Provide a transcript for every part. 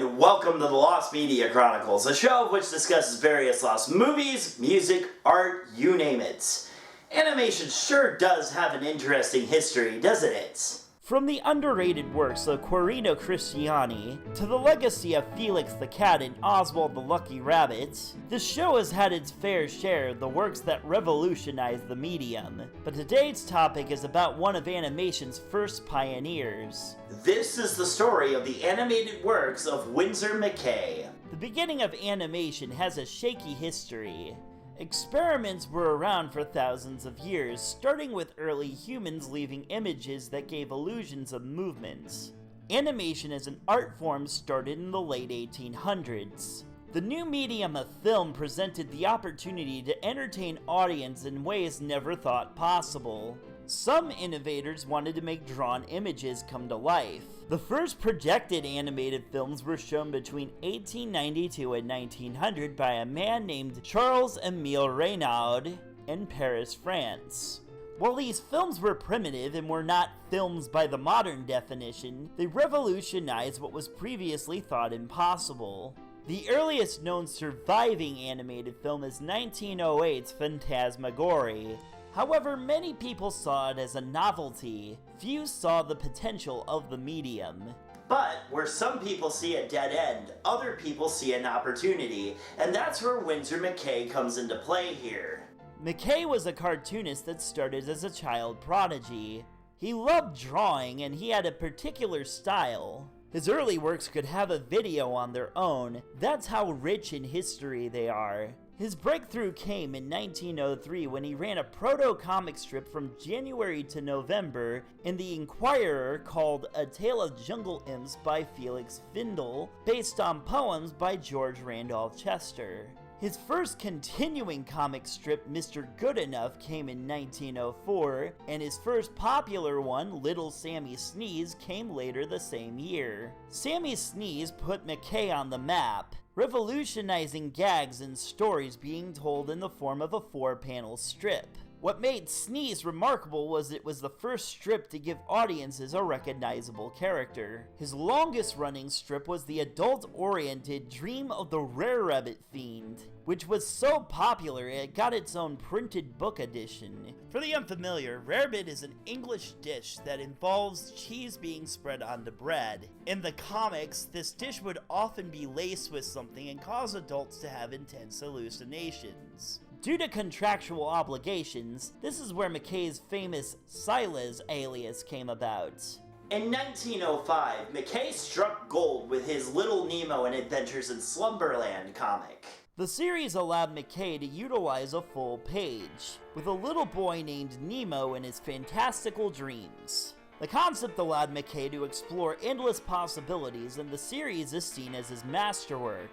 and welcome to the Lost Media Chronicles, a show of which discusses various lost movies, music, art, you name it. Animation sure does have an interesting history, doesn't it? From the underrated works of Quirino Cristiani to the legacy of Felix the Cat and Oswald the Lucky Rabbit, the show has had its fair share of the works that revolutionized the medium. But today's topic is about one of animation's first pioneers. This is the story of the animated works of Winsor McCay. The beginning of animation has a shaky history. Experiments were around for thousands of years, starting with early humans leaving images that gave illusions of movements. Animation as an art form started in the late 1800s. The new medium of film presented the opportunity to entertain audience in ways never thought possible. Some innovators wanted to make drawn images come to life. The first projected animated films were shown between 1892 and 1900 by a man named Charles-Émile Reynaud in Paris, France. While these films were primitive and were not films by the modern definition, they revolutionized what was previously thought impossible. The earliest known surviving animated film is 1908's Phantasmagorie. However, many people saw it as a novelty. Few saw the potential of the medium. But where some people see a dead end, other people see an opportunity, and that's where Winsor McCay comes into play here. McCay was a cartoonist that started as a child prodigy. He loved drawing and he had a particular style. His early works could have a video on their own. That's how rich in history they are. His breakthrough came in 1903 when he ran a proto-comic strip from January to November in the Inquirer called A Tale of Jungle Imps by Felix Vindel, based on poems by George Randolph Chester. His first continuing comic strip, Mr. Goodenough, came in 1904, and his first popular one, Little Sammy Sneeze, came later the same year. Sammy Sneeze put McCay on the map, revolutionizing gags and stories being told in the form of a 4-panel strip. What made Sneeze remarkable was it was the first strip to give audiences a recognizable character. His longest running strip was the adult-oriented Dream of the Rare Rabbit Fiend, which was so popular it got its own printed book edition. For the unfamiliar, rarebit is an English dish that involves cheese being spread onto bread. In the comics, this dish would often be laced with something and cause adults to have intense hallucinations. Due to contractual obligations, this is where McCay's famous Silas alias came about. In 1905, McCay struck gold with his Little Nemo and Adventures in Slumberland comic. The series allowed McCay to utilize a full page, with a little boy named Nemo and his fantastical dreams. The concept allowed McCay to explore endless possibilities, and the series is seen as his masterwork.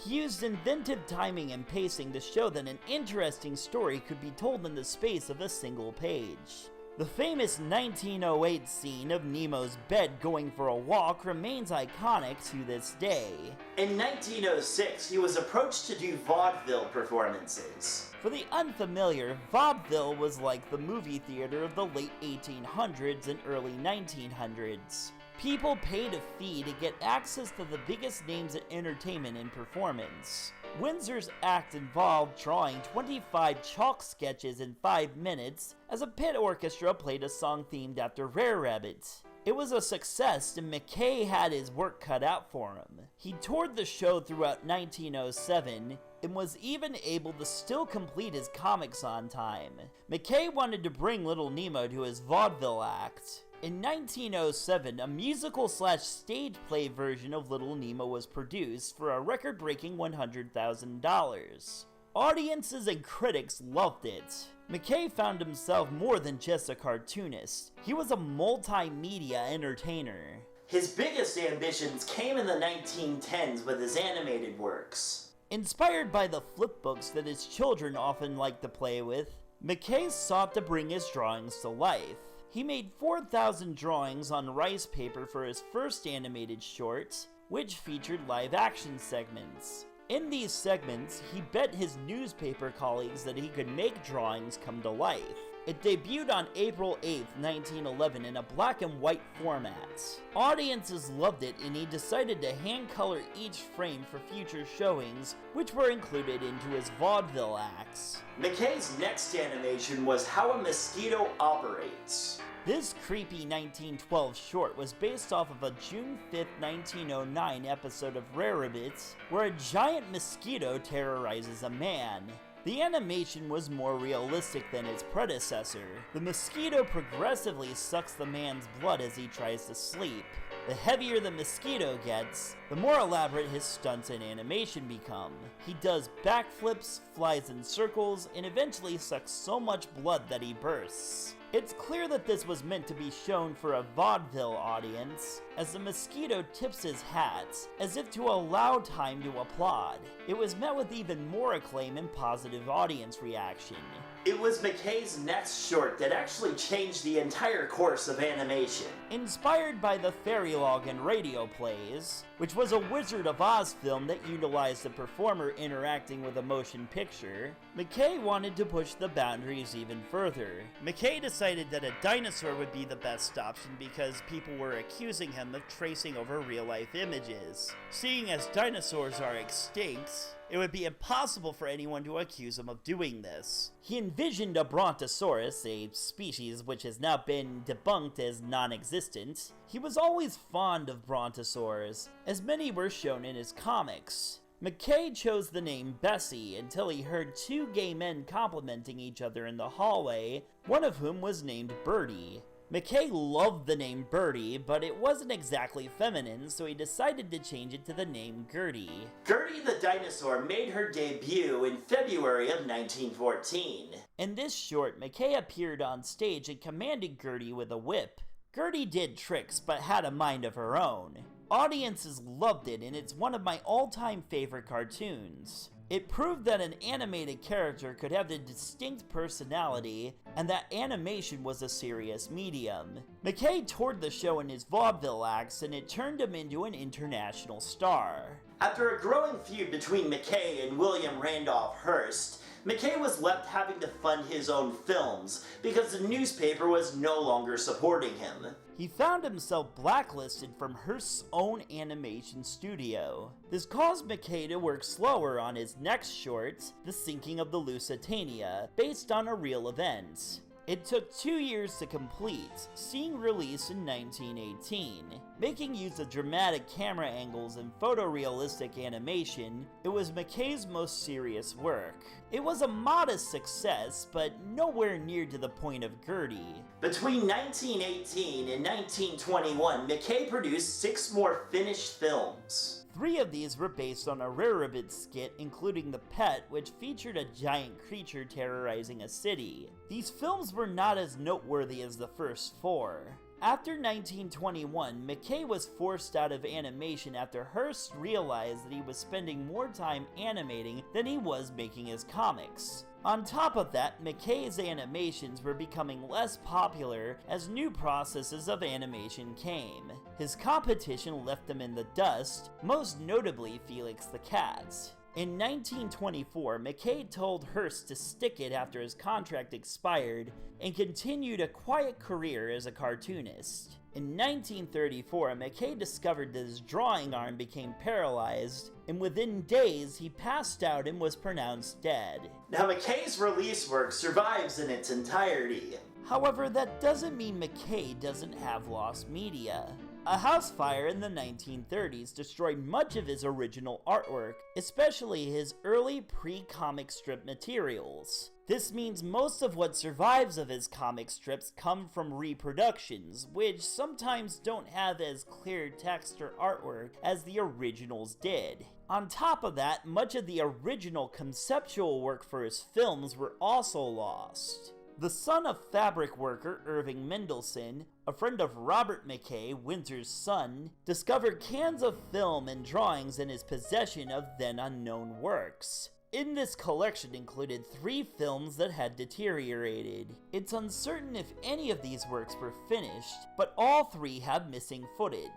He used inventive timing and pacing to show that an interesting story could be told in the space of a single page. The famous 1908 scene of Nemo's bed going for a walk remains iconic to this day. In 1906, he was approached to do vaudeville performances. For the unfamiliar, vaudeville was like the movie theater of the late 1800s and early 1900s. People paid a fee to get access to the biggest names in entertainment and performance. Windsor's act involved drawing 25 chalk sketches in 5 minutes as a pit orchestra played a song themed after Rare Rabbit. It was a success and McCay had his work cut out for him. He toured the show throughout 1907 and was even able to still complete his comics on time. McCay wanted to bring Little Nemo to his vaudeville act. In 1907, a musical/stage play version of Little Nemo was produced for a record-breaking $100,000. Audiences and critics loved it. McCay found himself more than just a cartoonist. He was a multimedia entertainer. His biggest ambitions came in the 1910s with his animated works. Inspired by the flipbooks that his children often liked to play with, McCay sought to bring his drawings to life. He made 4,000 drawings on rice paper for his first animated short, which featured live-action segments. In these segments, he bet his newspaper colleagues that he could make drawings come to life. It debuted on April 8, 1911 in a black and white format. Audiences loved it, and he decided to hand-color each frame for future showings, which were included into his vaudeville acts. McCay's next animation was How a Mosquito Operates. This creepy 1912 short was based off of a June 5, 1909 episode of Rarebit, where a giant mosquito terrorizes a man. The animation was more realistic than its predecessor. The mosquito progressively sucks the man's blood as he tries to sleep. The heavier the mosquito gets, the more elaborate his stunts and animation become. He does backflips, flies in circles, and eventually sucks so much blood that he bursts. It's clear that this was meant to be shown for a vaudeville audience, as the mosquito tips his hat, as if to allow time to applaud. It was met with even more acclaim and positive audience reaction. It was McCay's next short that actually changed the entire course of animation. Inspired by the fairy log and radio plays, which was a Wizard of Oz film that utilized the performer interacting with a motion picture, McCay wanted to push the boundaries even further. McCay decided that a dinosaur would be the best option because people were accusing him of tracing over real-life images. Seeing as dinosaurs are extinct, it would be impossible for anyone to accuse him of doing this. He envisioned a brontosaurus, a species which has now been debunked as non-existent. He was always fond of brontosaurs, as many were shown in his comics. McCay chose the name Bessie until he heard two gay men complimenting each other in the hallway, one of whom was named Bertie. McCay loved the name Bertie, but it wasn't exactly feminine, so he decided to change it to the name Gertie. Gertie the dinosaur made her debut in February of 1914. In this short, McCay appeared on stage and commanded Gertie with a whip. Gertie did tricks, but had a mind of her own. Audiences loved it, and it's one of my all-time favorite cartoons. It proved that an animated character could have a distinct personality, and that animation was a serious medium. McCay toured the show in his vaudeville acts, and it turned him into an international star. After a growing feud between McCay and William Randolph Hearst, McCay was left having to fund his own films because the newspaper was no longer supporting him. He found himself blacklisted from Hearst's own animation studio. This caused McCay to work slower on his next short, The Sinking of the Lusitania, based on a real event. It took 2 years to complete, seeing release in 1918. Making use of dramatic camera angles and photorealistic animation, it was McCay's most serious work. It was a modest success, but nowhere near to the point of Gertie. Between 1918 and 1921, McCay produced 6 more finished films. 3 of these were based on a Rarebit skit, including The Pet, which featured a giant creature terrorizing a city. These films were not as noteworthy as the first 4. After 1921, McCay was forced out of animation after Hearst realized that he was spending more time animating than he was making his comics. On top of that, McCay's animations were becoming less popular as new processes of animation came. His competition left him in the dust, most notably Felix the Cat. In 1924, McCay told Hearst to stick it after his contract expired and continued a quiet career as a cartoonist. In 1934, McCay discovered that his drawing arm became paralyzed, and within days he passed out and was pronounced dead. Now McCay's release work survives in its entirety. However, that doesn't mean McCay doesn't have lost media. A house fire in the 1930s destroyed much of his original artwork, especially his early pre-comic strip materials. This means most of what survives of his comic strips come from reproductions, which sometimes don't have as clear text or artwork as the originals did. On top of that, much of the original conceptual work for his films were also lost. The son of fabric worker Irving Mendelsohn, a friend of Robert McCay, Windsor's son, discovered cans of film and drawings in his possession of then unknown works. In this collection included 3 films that had deteriorated. It's uncertain if any of these works were finished, but all 3 have missing footage.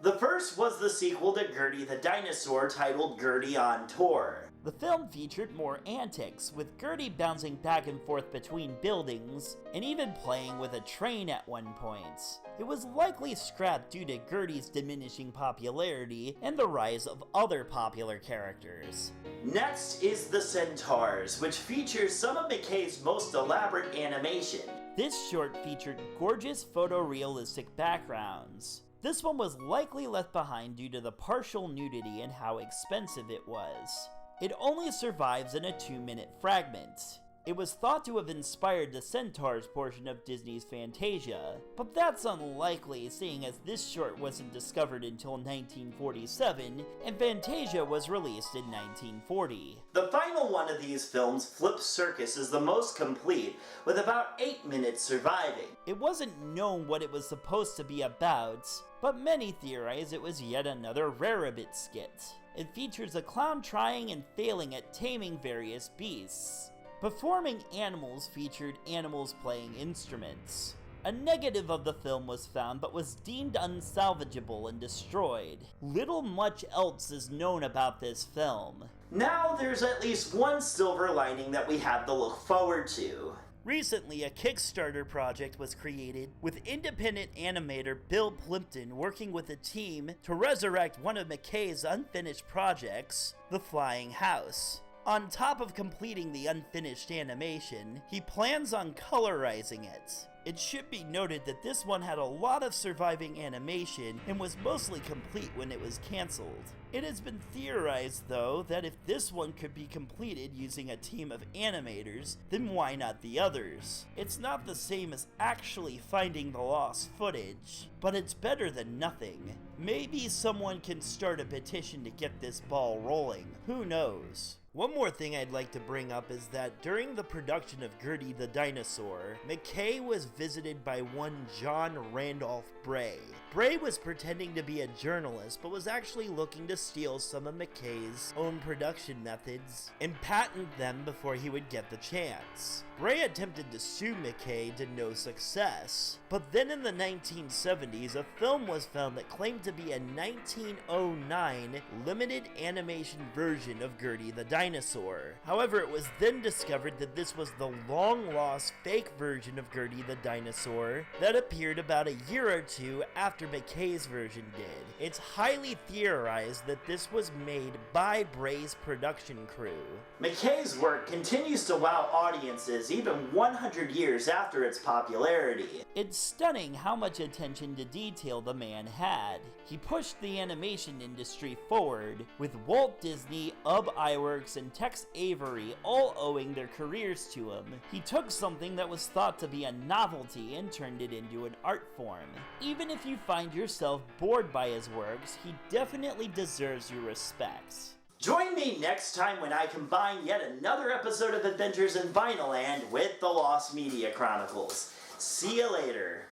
The first was the sequel to Gertie the Dinosaur titled Gertie on Tour. The film featured more antics, with Gertie bouncing back and forth between buildings, and even playing with a train at one point. It was likely scrapped due to Gertie's diminishing popularity and the rise of other popular characters. Next is the Centaurs, which features some of McCay's most elaborate animation. This short featured gorgeous photorealistic backgrounds. This one was likely left behind due to the partial nudity and how expensive it was. It only survives in a 2-minute fragment. It was thought to have inspired the Centaurs portion of Disney's Fantasia, but that's unlikely seeing as this short wasn't discovered until 1947, and Fantasia was released in 1940. The final one of these films, Flip Circus, is the most complete, with about 8 minutes surviving. It wasn't known what it was supposed to be about, but many theorize it was yet another Rarebit skit. It features a clown trying and failing at taming various beasts. Performing animals featured animals playing instruments. A negative of the film was found but was deemed unsalvageable and destroyed. Little much else is known about this film. Now there's at least one silver lining that we have to look forward to. Recently, a Kickstarter project was created with independent animator Bill Plimpton working with a team to resurrect one of McCay's unfinished projects, The Flying House. On top of completing the unfinished animation, he plans on colorizing it. It should be noted that this one had a lot of surviving animation and was mostly complete when it was cancelled. It has been theorized, though, that if this one could be completed using a team of animators, then why not the others? It's not the same as actually finding the lost footage, but it's better than nothing. Maybe someone can start a petition to get this ball rolling, who knows? One more thing I'd like to bring up is that during the production of Gertie the Dinosaur, McCay was visited by one John Randolph Bray. Bray was pretending to be a journalist, but was actually looking to steal some of McCay's own production methods and patent them before he would get the chance. Bray attempted to sue McCay to no success, but then in the 1970s, a film was found that claimed to be a 1909 limited animation version of Gertie the Dinosaur. However, it was then discovered that this was the long-lost fake version of Gertie the Dinosaur that appeared about a year or two after McCay's version did. It's highly theorized that this was made by Bray's production crew. McCay's work continues to wow audiences even 100 years after its popularity. It's stunning how much attention to detail the man had. He pushed the animation industry forward, with Walt Disney, Ub Iwerks, and Tex Avery all owing their careers to him. He took something that was thought to be a novelty and turned it into an art form. Even if you find yourself bored by his works, he definitely deserves your respect. Join me next time when I combine yet another episode of Adventures in Vinyland with the Lost Media Chronicles. See you later.